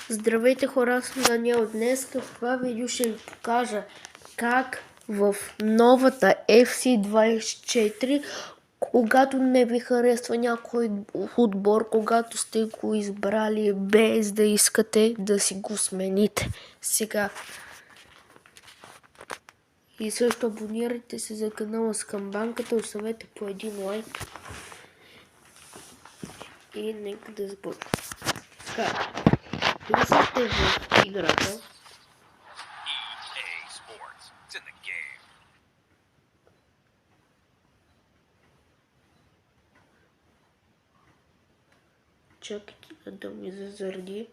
Здравейте хора, аз съм Даниел. Днес в това видео ще ви покажа как в новата FC24, когато не ви харесва някой отбор, когато сте го избрали без да искате да си го смените. Сега. И също абонирайте се за канала Скамбанката, оставете по един лайк. И нека да започнем. Така. Влизате в играта. Чакайте да ми зазарди.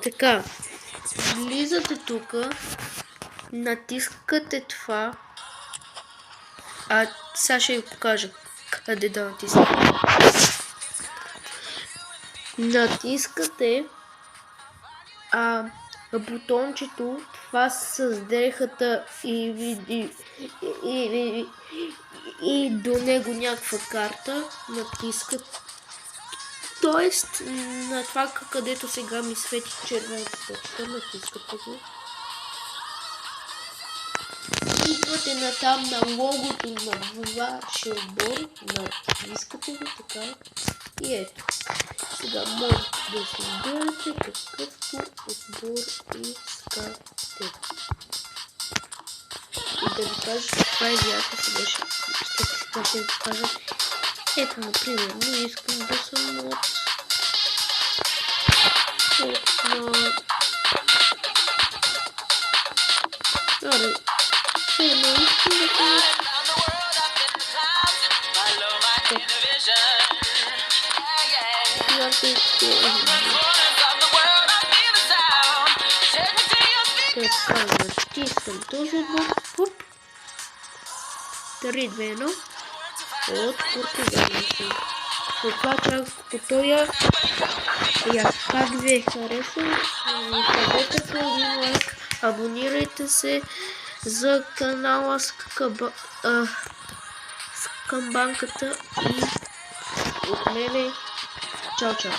Така, влизате тук, натискате това, сега ще ви покажа къде да натискате. Натискате бутончето, това с дрехата и до него някаква карта, натискате. Тоест, на това където сега ми свети червената точка, натискате го. Идвате натам на логото на вашия отбор, натискате го така и ето. Сега може да си изберете какъвто отбор искате. И да ви кажа каква е идеята, сега ще ви покажа. Ето, например, не искам да съм от не искам да съм така, натискам този отбор. 3-2-1 от Португалия. Това чак по тоя. Как ви е харесал, оставете по един лайк, абонирайте се за канала Скамбанката и от мене чао.